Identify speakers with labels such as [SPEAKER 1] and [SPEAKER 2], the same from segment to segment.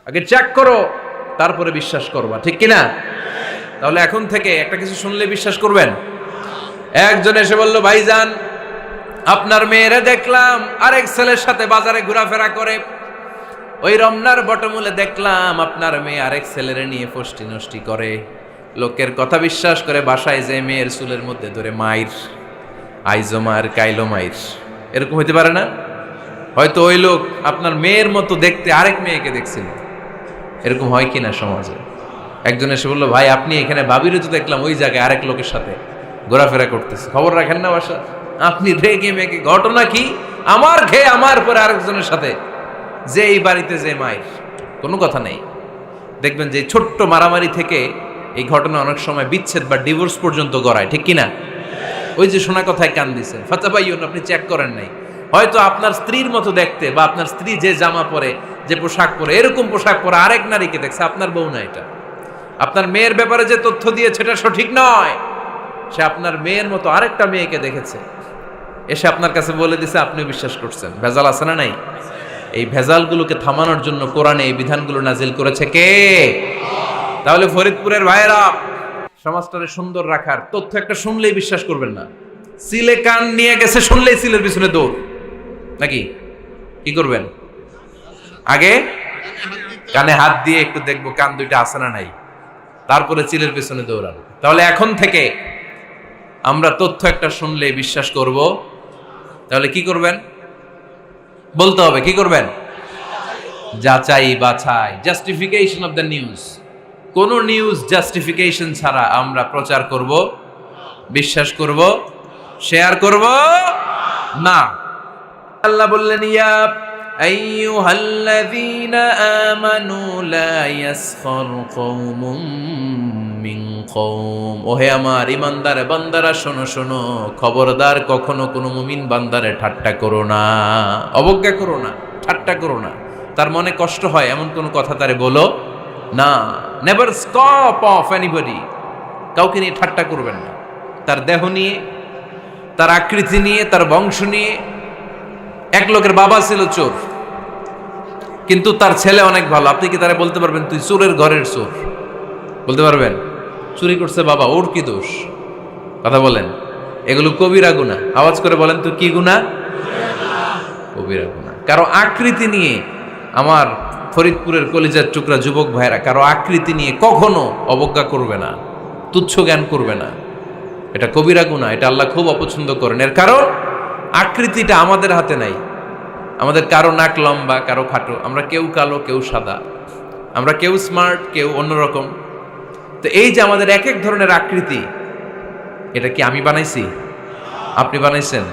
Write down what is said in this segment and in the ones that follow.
[SPEAKER 1] আগে চেক করো, তারপরে বিশ্বাস করবা, ঠিক কিনা? তাহলে এখন থেকে একটা কিছু শুনলে বিশ্বাস করবেন। একজন এসে বলল, ভাইজান আপনার মেয়েরে দেখলাম আরেক ছেলের সাথে বাজারে ঘোরাফেরা করে, ওই রমনার বটমূলে দেখলাম আপনার মেয়ে আরেক ছেলেরে নিয়ে ফষ্টি নষ্টি করে, লোকের কথা বিশ্বাস করে বাসায় যে মেয়ের চুলের মধ্যে ধরে মাইর, আইজো মার কাইলো মাইর। এরকম হইতে পারে না? হয়তো ওই লোক আপনার মেয়ের মতো দেখতে আরেক মেয়েকে দেখছিল। এরকম হয় কিনা সমাজে? একজন এসে বললো, ভাই আপনি এখানে ভাবিরে তো দেখলাম ওই জায়গায় আরেক লোকের সাথে ঘোরাফেরা করতেছে, খবর রাখেন না বাসা? আপনি রেগে মেগে, ঘটনা কি? আমার খেয়ে আমার পরে আরেকজনের সাথে, যে এই বাড়িতে যে মায়ের, কোনো কথা নেই। দেখবেন যে ছোট্ট মারামারি থেকে এই ঘটনা অনেক সময় বিচ্ছেদ বা ডিভোর্স পর্যন্ত গড়ায়, ঠিক কিনা? ওই যে শোনা কথায় কান দিচ্ছেন, ফাতাবাইয়ুন, আপনি চেক করেন নাই। হয়তো আপনার স্ত্রীর মতো দেখতে বা আপনার স্ত্রী যে জামা পরে, যে পোশাক পরে, এরকম পোশাক পরে আরেক নারীকে দেখছে, আপনার বউ না এটা। আপনার মেয়ের ব্যাপারে যে তথ্য দিয়েছে এটা সঠিক নয়, সে আপনার মেয়ের মতো আরেকটা মেয়েকে দেখেছে, এসে আপনার কাছে বলে দিছে, আপনি বিশ্বাস করছেন। ভেজাল আছে না নাই? এই ভেজালগুলোকে থামানোর জন্য কোরআনে এই বিধানগুলো নাজিল করেছে কে? তাহলে ফরিদপুরের ভাইয়েরা, সমাজটারে সুন্দর রাখার তথ্য একটা শুনলেই বিশ্বাস করবেন না। সিলে কান নিয়ে গেছে শুনলেই সিলের পিছনে দৌড়, নাকি? কি করবেন? আগে কানে হাত দিয়ে একটু দেখবো কান দুইটা আছে না নাই, তারপরে চিলের পিছনে দৌড়াবো। তাহলে এখন থেকে আমরা তথ্য একটা শুনলে বিশ্বাস করব। তাহলে কি করবেন? বলতে হবে কি করবেন? যাচাই বাছাই, জাস্টিফিকেশন অফ দ্য নিউজ। কোন নিউজ জাস্টিফিকেশন ছাড়া আমরা প্রচার করব, বিশ্বাস করব, শেয়ার করব না। আল্লাহ বললেন, ইয়া আইয়ুহাল্লাযীনা আমানু লা ইয়াসখার কওমুম মিন কওম। ওহে আমার ঈমানদার বান্দারা, শোনো শোনো, খবরদার কখনো কোনো মুমিন বান্দারে ঠাট্টা করো না, অবজ্ঞা করো না, ঠাট্টা করো না। তার মনে কষ্ট হয় এমন কোনো কথা তারে বলো না। Never scoff of anybody. কাউকে নিয়ে ঠাট্টা করবেন না, তার দেহ নিয়ে, তার আকৃতি নিয়ে, তার বংশ নিয়ে। এক লোকের বাবা ছিল চোর, কিন্তু তার ছেলে অনেক ভালো। আপনি কি তারা বলতে পারবেন তুই চোরের ঘরের চোর? বলতে পারবেন? চুরি করছে বাবা, ওর কি দোষ? কথা বলেন। এগুলো কবিরা গুনাহ। আওয়াজ করে বলেন তো, কি গুনাহ? কবিরা গুনাহ। কারো আকৃতি নিয়ে, আমার ফরিদপুরের কলিজার টুকরা যুবক ভাইরা, কারো আকৃতি নিয়ে কখনো অবজ্ঞা করবে না, তুচ্ছ জ্ঞান করবে না। এটা কবিরা গুনাহ, এটা আল্লাহ খুব অপছন্দ করেন। এর কারণ আকৃতিটা আমাদের হাতে নাই। আমাদের কারো নাক লম্বা, কারো খাটো, আমরা কেউ কালো, কেউ সাদা, আমরা কেউ স্মার্ট, কেউ অন্যরকম। তো এই যে আমাদের এক এক ধরনের আকৃতি, এটা কি আমি বানাইছি? আপনি বানাইছেন?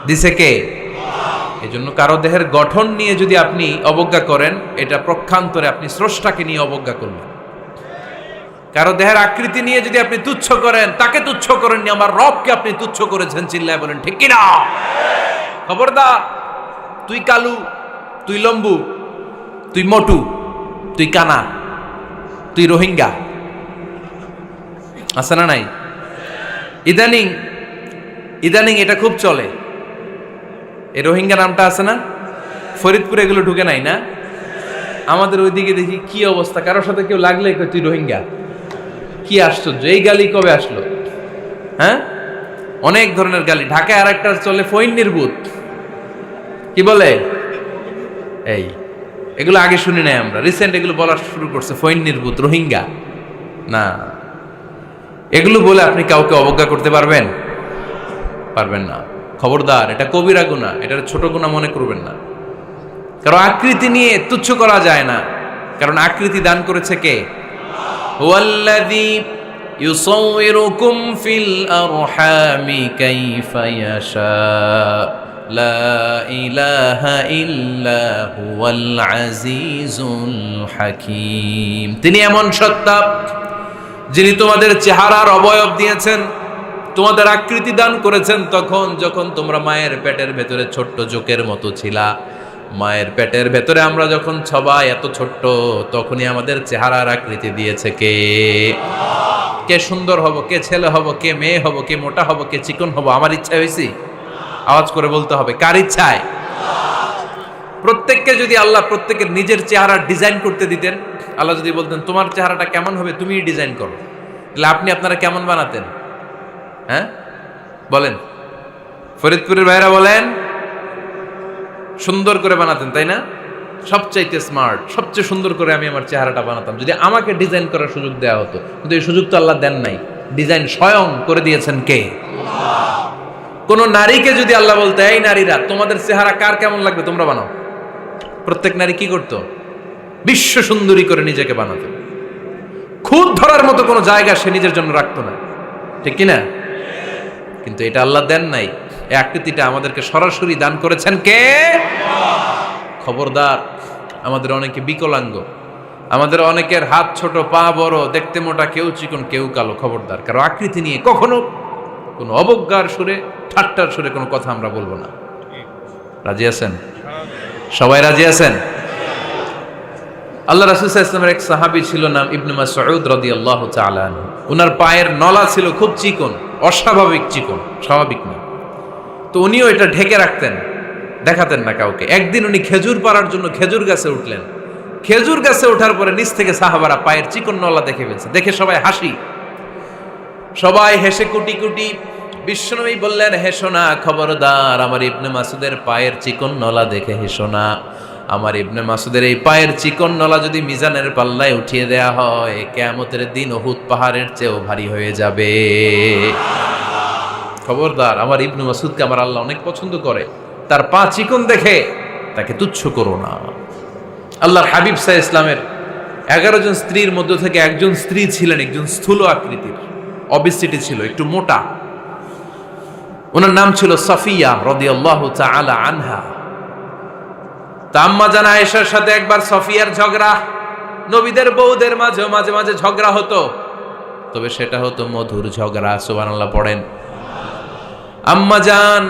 [SPEAKER 1] দিছে কে? এই জন্য কারো দেহের গঠন নিয়ে যদি আপনি অবজ্ঞা করেন, এটা প্রক্ষান্তরে আপনি স্রষ্টাকে নিয়ে অবজ্ঞা করলেন। কারো দেহের আকৃতি নিয়ে যদি আপনি তুচ্ছ করেন, তাকে তুচ্ছ করেননি, আমার রবকে আপনি তুচ্ছ করেছেন। চিল্লায় বলেন ঠিক কিনা? খবরদার, তুই কালু, তুই লম্বু, তুই মোটু, তুই কানা, তুই রোহিঙ্গা, আছে না নাই? ইদানিং ইদানিং এটা খুব চলে। এই রোহিঙ্গা নামটা আছে না? ফরিদপুরে এগুলো ঢুকে নাই না? আমাদের ওইদিকে দেখি কি অবস্থা, কারোর সাথে কেউ লাগলে কই তুই রোহিঙ্গা। কি আশ্চর্য, এই গালি কবে আসলো? হ্যাঁ, অনেক ধরনের গালি। ঢাকায় আর একটা চলে ফইন্নির ভূত, কি বলে? এই এগুলো আগে শুনি নাই আমরা, রিসেন্ট এগুলো বলা শুরু করছে। ফইন্নির ভূত, রোহিঙ্গা না। এগুলো বলে আপনি কাউকে অবজ্ঞা করতে পারবেন? পারবেন না। খবরদার, এটা কবিরা গুনাহ, এটা ছোট গুনাহ মনে করবেন না। কারণ আকৃতি নিয়ে তুচ্ছ করা যায় না, কারণ আকৃতি দান করেছে কে? হুয়াল্লাযী ইউসাউইরুকুম ফিল আরহামি কাইফা ইয়াশা লা ইলাহা ইল্লা হুয়াল আজিজুল হাকীম। তিনি এমন সত্তা, যিনি তোমাদের চেহারার অবয়ব দিয়েছেন, তোমাদের আকৃতি দান করেছেন তখন যখন তোমরা মায়ের পেটের ভেতরে ছোট্ট জোকের মতো ছিলা। মায়ের পেটের ভেতরে আমরা যখন সবাই এত ছোট্ট, তখনই আমাদের চেহারার আকৃতি দিয়েছে কে? কে সুন্দর হব, কে ছেলে হব, কে মেয়ে হব, কে মোটা হব, কে চিকন হব আমার ইচ্ছা হয়েছি? আওয়াজ করে বলতে হবে, কার ইচ্ছায়? প্রত্যেককে যদি আল্লাহ প্রত্যেকের নিজের চেহারা ডিজাইন করতে দিতেন, আল্লাহ যদি বলতেন তোমার চেহারাটা কেমন হবে তুমিই ডিজাইন করো, তাহলে আপনি আপনারা কেমন বানাতেন? হ্যাঁ বলেন, ফরিদপুরের ভাইরা বলেন, সুন্দর করে বানাতেন তাই না? সবচাইতে স্মার্ট, সবচেয়ে সুন্দর করে আমি আমার চেহারাটা বানাতাম যদি আমাকে ডিজাইন করার সুযোগ দেওয়া হতো। কিন্তু এই সুযোগ তো আল্লাহ দেন নাই। ডিজাইন স্বয়ং করে দিয়েছেন কে? কোন নারীকে যদি আল্লাহ বলতে এই নারীরা তোমাদের চেহারা কার কেমন লাগবে তোমরা বানাও, প্রত্যেক নারী কি করতো? বিশ্ব সুন্দরী করে নিজেকে বানাতো। খুদ ধরার মতো কোনো জায়গা সে নিজের জন্য রাখতো না, ঠিক কিনা? কিন্তু এটা আল্লাহ দেন নাই। এই আকৃতিটা আমাদেরকে সরাসরি দান করেছেন কে? খবরদার, আমাদের অনেকে বিকলাঙ্গ, আমাদের অনেকের হাত ছোট, পা বড়, দেখতে মোটা, কেউ চিকন কেউ কালো। খবরদার, কারো আকৃতি নিয়ে কখনো কোনো অবজ্ঞার সুরে, ঠাট্টার সুরে কোনো কথা আমরা বলবো না। রাজি আছেন? সবাই রাজি আছেন? আল্লাহ রাসূল সাল্লাল্লাহু আলাইহি ওয়াসাল্লামের এক সাহাবী ছিল, নাম ইবনে মাসউদ রাদিয়াল্লাহু তাআলা আনহু। ওনার পায়ের নলা ছিল খুব চিকন, অস্বাভাবিক চিকন, স্বাভাবিক না। তো উনিও এটা ঢেকে রাখতেন, দেখাতেন না কাউকে। একদিন উনি খেজুর পাড়ার জন্য খেজুর গাছে উঠলেন। খেজুর গাছে ওঠার পরে নিচ থেকে সাহাবারা পায়ের চিকন নলা দেখে ফেলছে। দেখে সবাই হাসি, সবাই হেসে কুটি কুটি। বিশ্বনবী বললেন, হেসো না, খবরদার, আমার ইবনে মাসুদের পায়ের চিকন নলা দেখে হেসো না। আমার ইবনে মাসুদের এই পায়ের চিকন নলা যদি মিজানের পাল্লায় উঠিয়ে দেয়া হয়, কিয়ামতের দিন উহুদ পাহাড়ের চেয়েও ভারী হয়ে যাবে। খবরদার, আমার ইবনে মাসুদকে আমার আল্লাহ অনেক পছন্দ করে, তার পা চিকন দেখে তাকে তুচ্ছ করো না। আল্লাহর হাবিব সাল্লাল্লাহু আলাইহি ইসলামের 11 জন স্ত্রীর মধ্য থেকে একজন স্ত্রী ছিলেন একজন স্থূল আকৃতির, অবিসিটি ছিল, একটু মোটা। ওনার নাম ছিল সাফিয়া রাদিয়াল্লাহু তাআলা আনহা। আম্মা জান আয়েশার সাথে একবার সাফিয়ার ঝগড়া। নবীদের বউদের মাঝে মাঝে মাঝে ঝগড়া হতো, তবে সেটা হতো মধুর ঝগড়া। সুবহানাল্লাহ পড়েন। আম্মা জান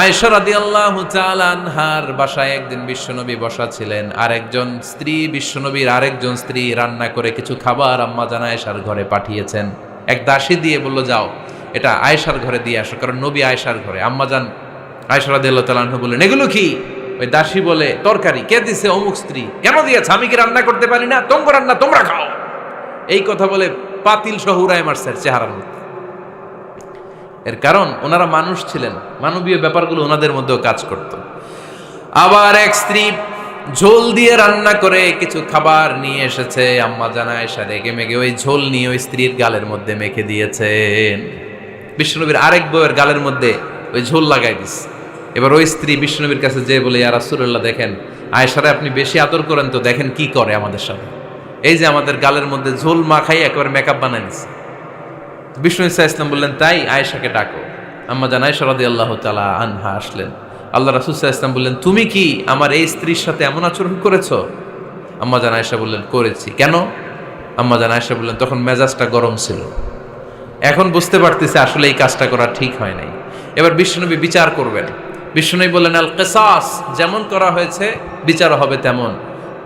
[SPEAKER 1] আয়েশা রাদিয়াল্লাহু তাআলা আনহার বাসায় একদিন বিশ্বনবী বসা ছিলেন। আরেকজন স্ত্রী, বিশ্বনবীর আরেকজন স্ত্রী রান্না করে কিছু খাবার আম্মা জান আয়েশার ঘরে পাঠিয়েছেন। এক দাসী দিয়ে বলল, যাও এটা আয়েশার ঘরে দিয়ে আসো, কারণ নবী আয়েশার ঘরে। আম্মা জান আয়েশা রাদিয়াল্লাহু তাআলা আনহা বললেন, এগুলো কি? ওই দাসী বলে, তরকারি। কে দিছে? অমুক স্ত্রী। কেন দিয়েছে? আমি কি রান্না করতে পারি না? তোমরা রান্না তোমরা খাও। এই কথা বলে পাতিল সহ উড়ায় মারছে চেহারার মধ্যে। এর কারণ ওনারা মানুষ ছিলেন, মানবীয় ব্যাপারগুলো ওনাদের মধ্যেও কাজ করত। আবার এক স্ত্রী ঝোল দিয়ে রান্না করে কিছু খাবার নিয়ে এসেছে। আম্মা জান আয়েশা রেগে মেগে ওই ঝোল নিয়ে ওই স্ত্রীর গালের মধ্যে মেখে দিয়েছেন। বিশ্বনবীর আরেক বউয়ের গালের মধ্যে ওই ঝোল লাগাই দিস। এবার ওই স্ত্রী বিশ্বনবীর কাছে যেয়ে বলে, ইয়া রাসূলুল্লাহ, দেখেন আয়েশারে আপনি বেশি আদর করেন তো, দেখেন কি করে আমাদের সাথে। এই যে আমাদের গালের মধ্যে ঝোল মাখাই একেবারে মেকআপ বানাই দিচ্ছে। বিষ্ণু ইসা ইসলাম বললেন, তাই আয়েশাকে ডাকো। আম্মা জান আয়েশা রাদিয়াল্লাহু তাআলা আনহা আসলেন। আল্লাহ রাসূল সাল্লাল্লাহু আলাইহি ওয়াসাল্লাম বললেন, তুমি কি আমার এই স্ত্রীর সাথে এমন আচরণ করেছো? আম্মা জান আয়েশা বললেন, করেছি। কেন? আম্মা জান আয়েশা বললেন, তখন মেজাজটা গরম ছিল, এখন বুঝতে পারতেছে আসলে এই কাজটা করা ঠিক হয় নাই। এবার বিশ্বনবী বিচার করবেন। বিশ্বনবী বললেন, আল কিসাস, যেমন করা হয়েছে বিচার হবে তেমন।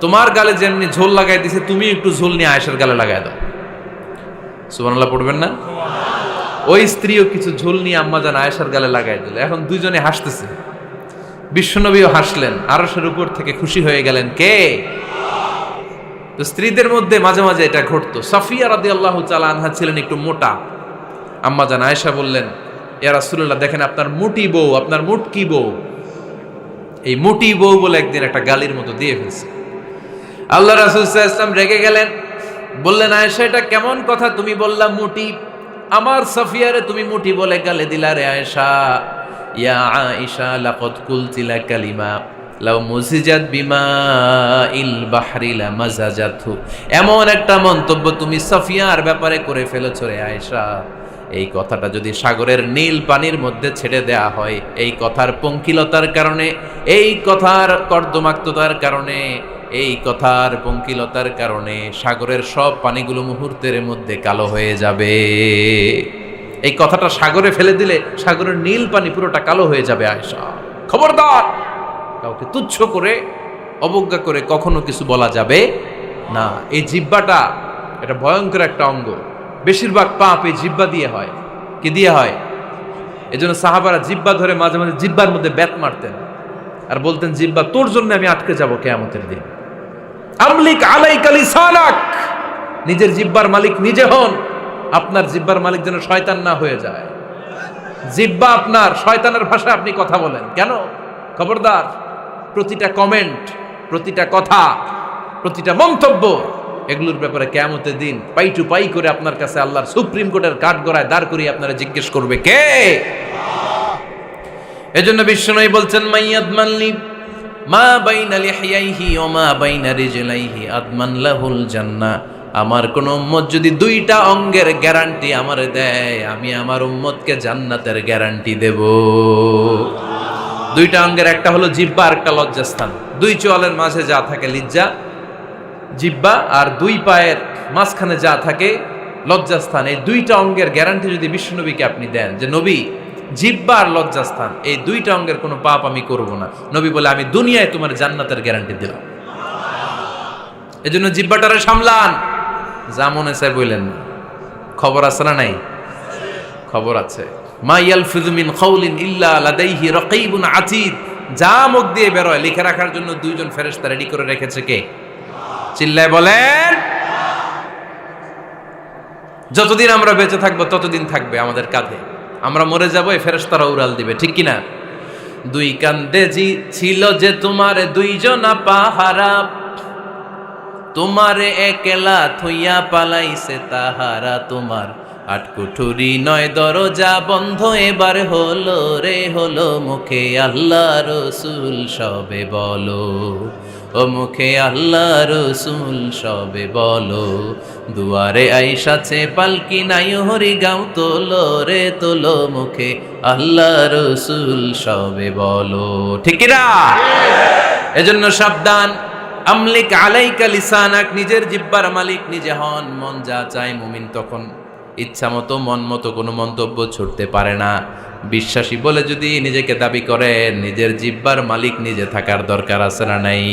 [SPEAKER 1] তোমার গালে যেমনি ঝোল লাগাই দিছে, তুমি একটু ঝোল নিয়ে আয়েশার গালে লাগাই দাও। সুবহানাল্লাহ পড়বেন না? ওই স্ত্রীও কিছু ঝোল নিয়ে আম্মা জান আয়েশার গালে লাগাই দিল। এখন দুইজনে হাসতেছে, বিশ্বনবীও হাসলেন, আরশের উপর থেকে খুশি হয়ে গেলেন কে? তো স্ত্রীদের মধ্যে মাঝে মাঝে এটা ঘটতো। সাফিয়া রাদিয়াল্লাহু তাআলা আনহা ছিলেন একটু মোটা। আম্মা জান আয়েশা বললেন, ইয়া রাসূলুল্লাহ, দেখেন আপনার মুটি বউ, আপনার মুটকি বউ, এই মুটি বউ বলে একদিন একটা গালির মতো দিয়ে ফেলছে। আল্লাহ রাসূল সাল্লাল্লাহু আলাইহি ওয়াসাল্লাম রেগে গেলেন, বললেন, আয়েশা এটা কেমন কথা? তুমি বললা মুটি, আমার সাফিয়ারে তুমি মুটি বলে গালে দিলা রে আয়েশা। ইয়া আয়েশা লাকাদ কুলতি লা কালিমা লাউ মুজিজাত বিমাইল বাহরি লামাজাজাতহু। এমন একটা মন্তব্য তুমি সাফিয়ার ব্যাপারে করে ফেলেছো রে আয়েশা, এই কথাটা যদি সাগরের নীল পানির মধ্যে ছেড়ে দেয়া হয়, এই কথার পঙ্কিলতার কারণে, এই কথার কর্দমাক্ততার কারণে, এই কথার পঙ্কিলতার কারণে সাগরের সব পানিগুলো মুহূর্তের মধ্যে কালো হয়ে যাবে। এই কথাটা সাগরে ফেলে দিলে সাগরের নীল পানি পুরোটা কালো হয়ে যাবে। আয়েশা, খবরদার, কাউকে তুচ্ছ করে অবজ্ঞা করে কখনো কিছু বলা যাবে না। এই জিহ্বাটা এটা ভয়ঙ্কর একটা অঙ্গ। বেশিরভাগ পাপ এই জিহ্বা দিয়ে হয়। কি দিয়ে হয়? এজন্য সাহাবারা জিহ্বা ধরে মাঝে মাঝে জিহ্বার মধ্যে ব্যাত মারতেন। আর বলতেন জিহ্বা তোর জন্য আমি আটকে যাব কিয়ামতের দিন। আমলিক আলাইকা লিসানাক, নিজের জিহ্বার মালিক নিজে হন। আপনার জিহ্বার মালিক যেন শয়তান না হয়ে যায়। জিহ্বা আপনার, শয়তানের ভাষায় আপনি কথা বলেন কেন? খবরদার, প্রতিটা কমেন্ট, প্রতিটা কথা, প্রতিটা মন্তব্য, এগুলোর ব্যাপারে কিয়ামতের দিন পাই টু পাই করে আপনার কাছে আল্লাহর সুপ্রিম কোর্টের কাঠগড়ায় দাঁড় করিয়ে আপনারা জিজ্ঞেস করবে কে? এজন্য বিশ্বনবী বলছেন মাইয়াদমানলি মা বাইনা লিহিয়াইহি ওয়া মা বাইনা রিজলাইহি আদমান লাহুল জান্নাহ। আমার কোন উম্মত যদি দুইটা অঙ্গের গ্যারান্টি আমারে দেয়, আমি আমার উম্মতকে জান্নাতের গ্যারান্টি দেব। দুইটা অঙ্গের, একটা হলো জিহ্বা আর একটা লজ্জাস্থান। দুই চোয়ালের মাঝে যা থাকে লিজ্জা জিহ্বা, আর দুই পায়ের মাঝখানে যা থাকে লজ্জাস্থান। এই দুইটা অঙ্গের গ্যারান্টি যদি বিশ্বনবীকে আপনি দেন যে নবী জিহ্বা আর লজ্জাস্থান এই দুইটা অঙ্গের কোনো পাপ আমি করব না, নবী বলে আমি দুনিয়ায় তোমার জান্নাতের গ্যারান্টি দিলাম। এজন্য জিহ্বাটারে সামলান, যা মনে চায় বললেন না। খবর আছে না নাই? খবর আছে। মা ইয়ালফিযু মিন কাউলিন ইল্লা লাদাইহি রাকীবুন আতীদ। যা মুখ দিয়ে বের হয় লিখে রাখার জন্য দুইজন ফেরেশতা রেডি করে রেখেছে কে? চিল্লায় বলেন। যতদিন আমরা বেঁচে থাকবো ততদিন থাকবে আমাদের কাঁধে। আমরা মরে যাবো, এই ফেরেশতারা উড়াল দিবে, ঠিক কিনা? দুই কান্দে জি ছিল যে তোমার দুইজনা পাহারা, তোমারে একলা থইয়া পালাইছে তাহারা। তোমার আটকুঠুরি নয় দরজা বন্ধ এবার হলো রে হলো। মুখে আল্লাহ রসুল সবে বলো, ও মুখে আল্লাহ রসুল সবে বলো। দুয়ারে আইসাছে পালকি নাই হরি গাও তোলো রে তোলো। মুখে আল্লাহ রসুল সবে বলো, ঠিক না? এজন্য সাবধান। আমলিক আলাইকা লিসানাক, নিজের জিহ্বার মালিক নিজে হন। মন যা চায় মুমিন তখন ইচ্ছা মতো মন মতো কোনো মন্তব্য ছুটতে পারে না। বিশ্বাসী বলে যদি নিজেকে দাবি করেন, নিজের জিহ্বার মালিক নিজে থাকার দরকার আছে না নাই?